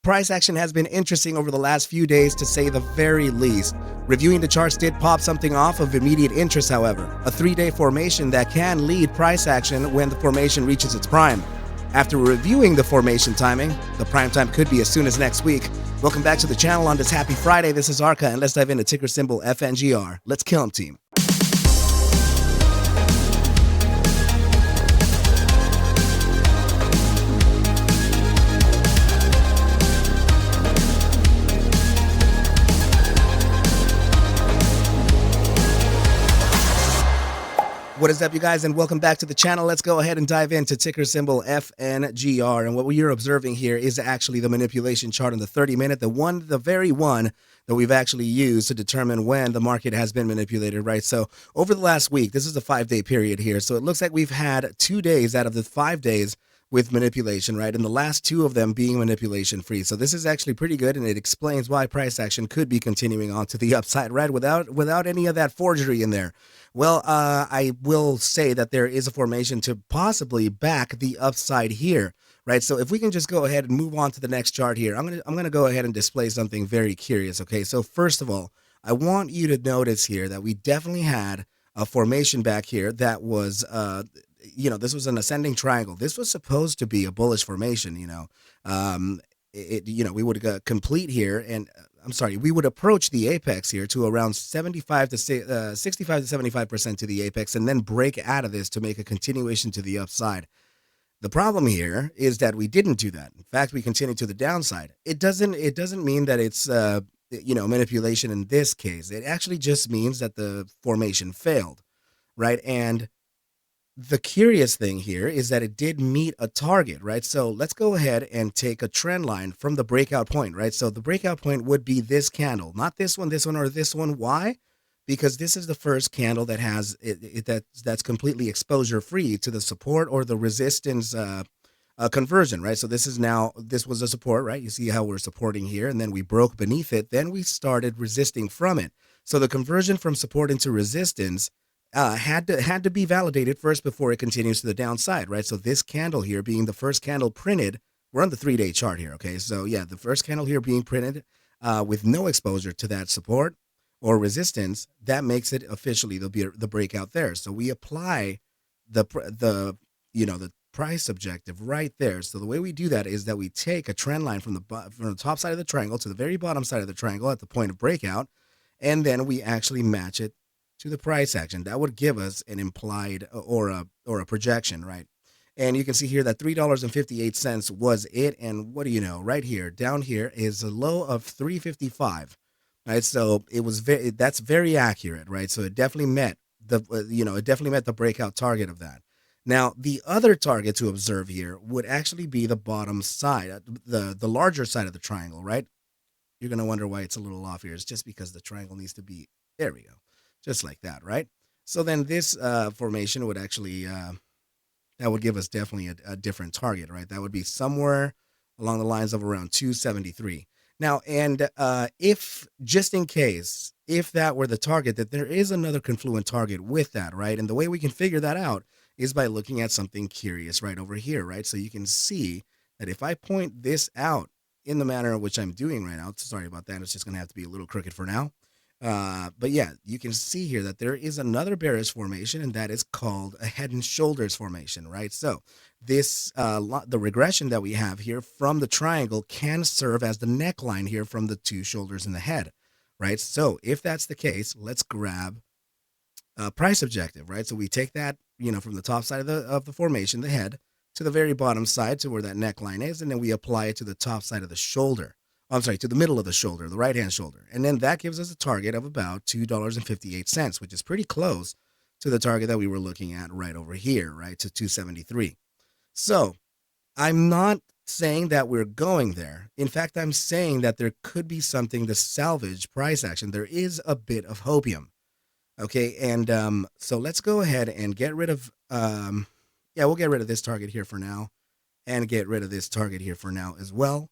price action has been interesting over the last few days to say the very least. Reviewing the charts did pop something off of immediate interest, however, a 3-day formation that can lead price action when the formation reaches its prime. After reviewing the formation timing, the prime time could be as soon as next week. Welcome back to the channel on this happy Friday. This is ARCa, and let's dive into ticker symbol FNGR. Let's kill 'em, team. What is up, you guys, and welcome back to the channel. Let's go ahead and dive into ticker symbol FNGR. And what you're observing here is actually the manipulation chart on the 30-minute, the very one that we've actually used to determine when the market has been manipulated, right? So over the last week, this is a 5-day period here. So it looks like we've had 2 days out of the 5 days with manipulation, right? And the last 2 of them being manipulation free. So this is actually pretty good, and it explains why price action could be continuing on to the upside, right? Without any of that forgery in there. Well, I will say that there is a formation to possibly back the upside here, right? So if we can just go ahead and move on to the next chart here, I'm gonna go ahead and display something very curious. Okay, so first of all, I want you to notice here that we definitely had a formation back here that was this was an ascending triangle. This was supposed to be a bullish formation, we would complete here, and we would approach the apex here to around 65 to 75% to the apex, and then break out of this to make a continuation to the upside. The problem here is that we didn't do that. In fact, we continued to the downside. It doesn't mean that it's manipulation in this case. It actually just means that the formation failed, right? And the curious thing here is that it did meet a target, right? So let's go ahead and take a trend line from the breakout point, right? So the breakout point would be this candle, not this one, or this one. Why? Because this is the first candle that has that's completely exposure free to the support or the resistance conversion, right? So this was a support, right? You see how we're supporting here, and then we broke beneath it. Then we started resisting from it. So the conversion from support into resistance had to be validated first before it continues to the downside, right? So this candle here being the first candle printed, we're on the 3-day chart here, okay? So yeah, the first candle here being printed with no exposure to that support or resistance, that makes it officially the breakout there. So we apply the price objective right there. So the way we do that is that we take a trend line from the top side of the triangle to the very bottom side of the triangle at the point of breakout, and then we actually match it to the price action. That would give us an implied or a projection, right? And you can see here that $3.58 was it. And what do you know? Right here, down here is a low of 355, right? So it was that's very accurate, right? So it definitely met the breakout target of that. Now, the other target to observe here would actually be the bottom side, the larger side of the triangle, right? You're going to wonder why it's a little off here. It's just because the triangle needs to be, there we go. Just like that, right? So then this formation would actually, that would give us definitely a different target, right? That would be somewhere along the lines of around 273. Now, and if, just in case, if that were the target, that there is another confluent target with that, right? And the way we can figure that out is by looking at something curious right over here, right? So you can see that if I point this out in the manner in which I'm doing right now, sorry about that, it's just going to have to be a little crooked for now. But yeah, you can see here that there is another bearish formation, and that is called a head and shoulders formation, right? So this, the regression that we have here from the triangle can serve as the neckline here from the 2 shoulders in the head, right? So if that's the case, let's grab a price objective, right? So we take that, from the top side of the formation, the head, to the very bottom side to where that neckline is, and then we apply it to the top side of the shoulder. To the middle of the shoulder, the right-hand shoulder. And then that gives us a target of about $2.58, which is pretty close to the target that we were looking at right over here, right, to 273. So I'm not saying that we're going there. In fact, I'm saying that there could be something to salvage price action. There is a bit of hopium. Okay, and so let's go ahead and get rid of, we'll get rid of this target here for now, and get rid of this target here for now as well.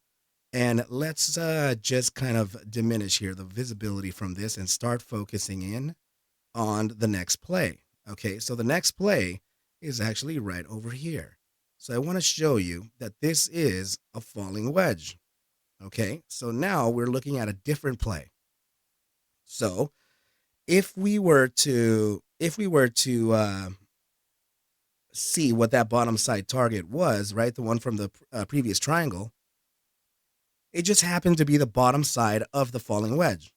And let's just kind of diminish here the visibility from this and start focusing in on the next play. Okay, so the next play is actually right over here. So I want to show you that this is a falling wedge. Okay, so now we're looking at a different play. So if we were to see what that bottom side target was, right, the one from the previous triangle, it just happened to be the bottom side of the falling wedge.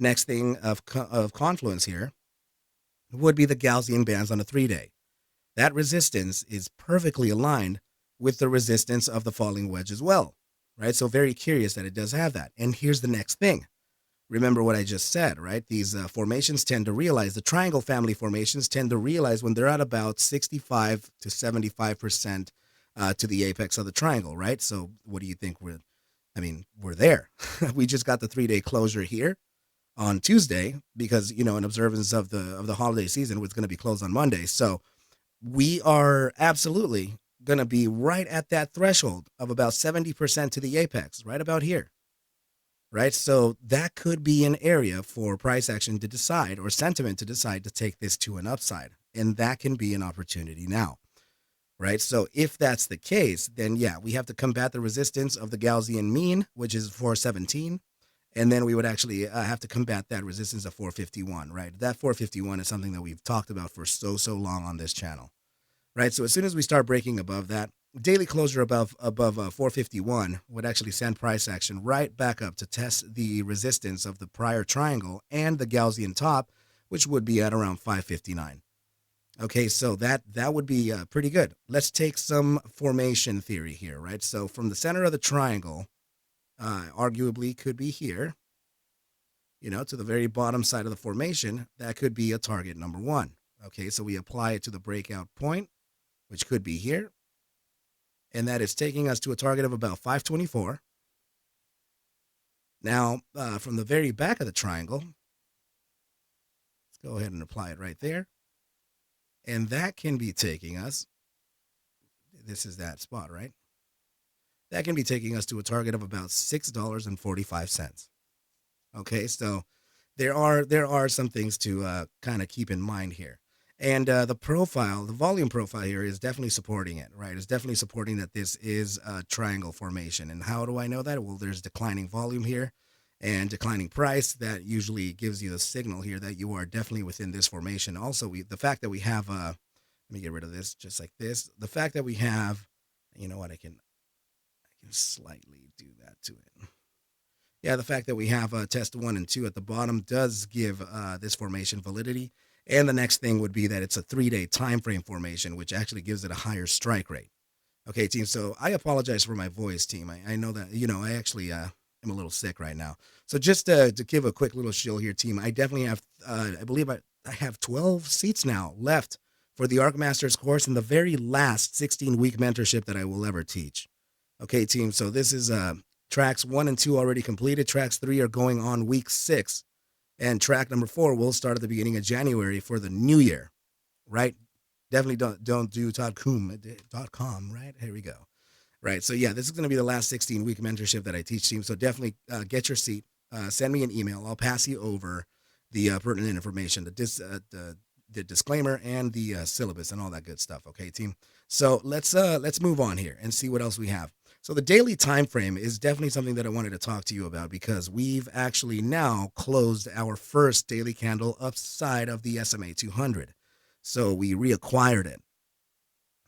Next thing of confluence here would be the Gaussian bands on a 3-day. That resistance is perfectly aligned with the resistance of the falling wedge as well, right? So very curious that it does have that. And here's the next thing. Remember what I just said, right? These formations tend to realize, the triangle family formations tend to realize when they're at about 65 to 75% to the apex of the triangle, right? So what do you think? We're there. We just got the 3-day closure here on Tuesday because, in observance of the holiday season, it's going to be closed on Monday. So we are absolutely going to be right at that threshold of about 70% to the apex, right about here, right? So that could be an area for price action to decide or sentiment to decide to take this to an upside. And that can be an opportunity now, right? So if that's the case, then yeah, we have to combat the resistance of the Gaussian mean, which is 417. And then we would actually have to combat that resistance of 451, right? That 451 is something that we've talked about for so long on this channel, right? So as soon as we start breaking above that, daily closure above 451 would actually send price action right back up to test the resistance of the prior triangle and the Gaussian top, which would be at around 559. Okay, so that would be pretty good. Let's take some formation theory here, right? So from the center of the triangle, arguably could be here, to the very bottom side of the formation, that could be a target number one. Okay, so we apply it to the breakout point, which could be here, and that is taking us to a target of about 524. Now, from the very back of the triangle, let's go ahead and apply it right there, and that can be taking us, this is that spot, right? That can be taking us to a target of about $6.45. Okay, so there are some things to kind of keep in mind here. And the volume profile here is definitely supporting it, right? It's definitely supporting that this is a triangle formation. And how do I know that? Well, there's declining volume here and declining price. That usually gives you the signal here that you are definitely within this formation. Also, the fact that we have, let me get rid of this just like this. The fact that we have, you know what, I can slightly do that to it. Yeah, the fact that we have test 1 and 2 at the bottom does give this formation validity. And the next thing would be that it's a 3-day time frame formation, which actually gives it a higher strike rate. Okay, team. So I apologize for my voice, team. I know that, I actually am a little sick right now. So just to give a quick little shill here, team, I definitely have, I believe I have 12 seats now left for the ARC Masters course and the very last 16-week mentorship that I will ever teach. Okay, team. So this is tracks 1 and 2 already completed. Tracks 3 are going on week 6. And track number 4 will start at the beginning of January for the new year, right? Definitely don't do .com, right? Here we go. Right. So yeah, this is going to be the last 16-week mentorship that I teach, team. So definitely get your seat. Send me an email. I'll pass you over the pertinent information, the disclaimer and the syllabus and all that good stuff. Okay, team. So let's move on here and see what else we have. So the daily time frame is definitely something that I wanted to talk to you about because we've actually now closed our first daily candle upside of the SMA 200. So we reacquired it.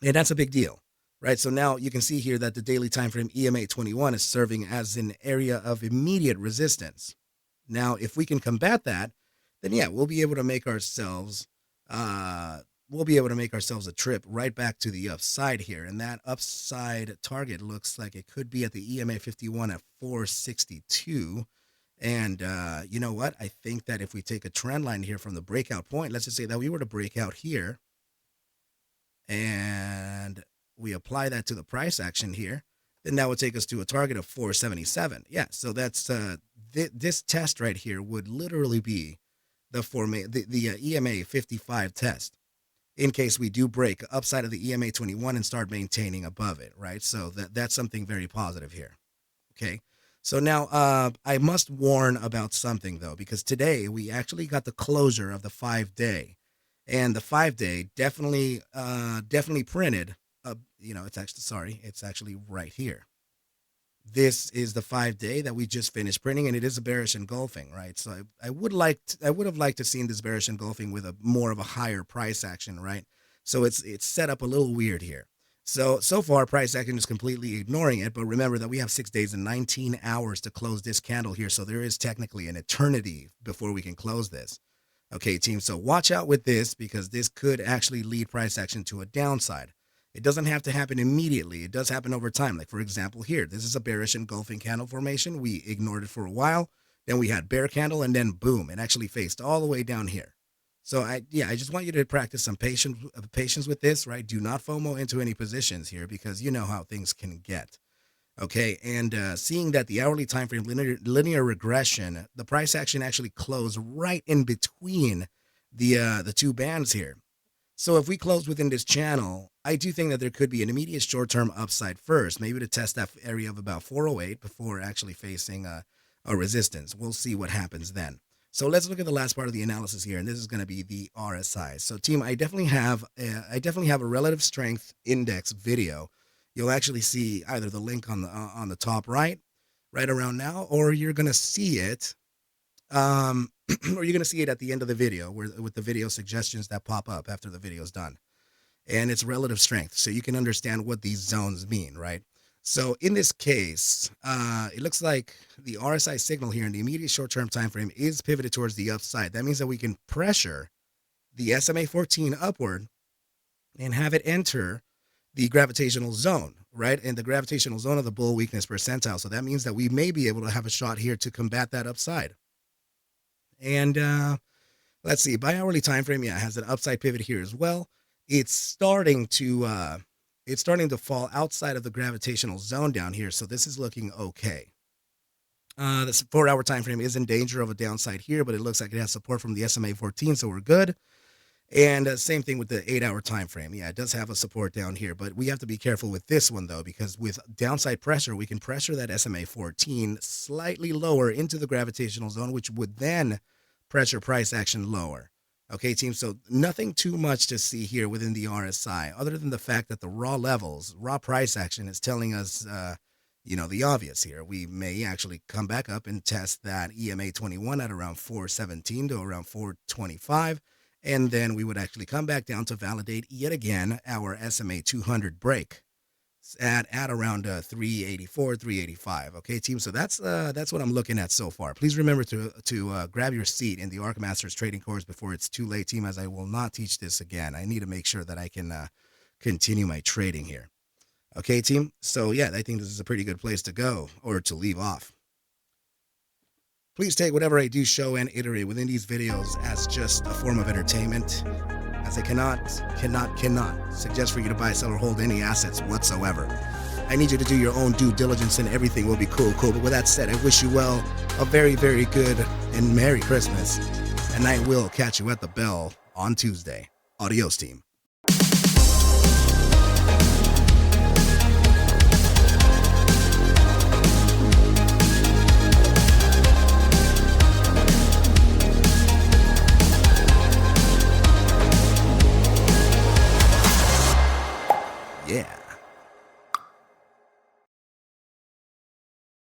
And that's a big deal, right? So now you can see here that the daily time frame EMA 21 is serving as an area of immediate resistance. Now, if we can combat that, then yeah, we'll be able to make ourselves a trip right back to the upside here. And that upside target looks like it could be at the EMA 51 at 462. And you know what? I think that if we take a trend line here from the breakout point, let's just say that we were to break out here and we apply that to the price action here, then that would take us to a target of 477. Yeah, so that's this test right here would literally be the EMA 55 test in case we do break upside of the EMA 21 and start maintaining above it, right? So that's something very positive here. Okay. So now I must warn about something though, because today we actually got the closure of the 5-day, and the 5-day definitely printed. It's actually right here. This is the 5 day that we just finished printing, and it is a bearish engulfing, right? So I would have liked to seen this bearish engulfing with a more of a higher price action, right? So it's set up a little weird here. So far price action is completely ignoring it, but remember that we have 6 days and 19 hours to close this candle here, so there is technically an eternity before we can close this. Okay, team, so watch out with this because this could actually lead price action to a downside. It doesn't have to happen immediately. It does happen over time. Like, for example, here, this is a bearish engulfing candle formation. We ignored it for a while. Then we had bear candle, and then boom, it actually faced all the way down here. So I just want you to practice some patience with this, right? Do not FOMO into any positions here because you know how things can get. Okay, and seeing that the hourly time frame linear regression, the price action actually closed right in between the two bands here. So if we close within this channel, I do think that there could be an immediate short-term upside first, maybe to test that area of about 408 before actually facing a resistance. We'll see what happens then. So let's look at the last part of the analysis here, and this is going to be the RSI. So team, I definitely have a relative strength index video. You'll actually see either the link on the top right around now, or you're going to see it or you're going to see it at the end of the video with the video suggestions that pop up after the video is done. And it's relative strength, so you can understand what these zones mean, right? So in this case, it looks like the RSI signal here in the immediate short-term time frame is pivoted towards the upside. That means that we can pressure the SMA 14 upward and have it enter the gravitational zone, right? And the gravitational zone of the bull weakness percentile. So that means that we may be able to have a shot here to combat that upside. And let's see, by hourly time frame, yeah, it has an upside pivot here as well. It's starting to fall outside of the gravitational zone down here, so this is looking okay. This 4-hour time frame is in danger of a downside here, but it looks like it has support from the SMA 14, so we're good. And same thing with the 8-hour time frame. Yeah, it does have a support down here, but we have to be careful with this one though, because with downside pressure, we can pressure that SMA 14 slightly lower into the gravitational zone, which would then pressure price action lower. Okay, team, so nothing too much to see here within the RSI, other than the fact that the raw price action is telling us, the obvious here. We may actually come back up and test that EMA 21 at around 417 to around 425. And then we would actually come back down to validate yet again our SMA 200 break at around 384, 385. Okay, team. So that's what I'm looking at so far. Please remember to grab your seat in the ARCa Masters trading course before it's too late, team, as I will not teach this again. I need to make sure that I can continue my trading here. Okay, team. So yeah, I think this is a pretty good place to go or to leave off. Please take whatever I do show and iterate within these videos as just a form of entertainment, as I cannot suggest for you to buy, sell, or hold any assets whatsoever. I need you to do your own due diligence and everything will be cool. But with that said, I wish you well a very, very good and Merry Christmas, and I will catch you at the bell on Tuesday. Adios, team.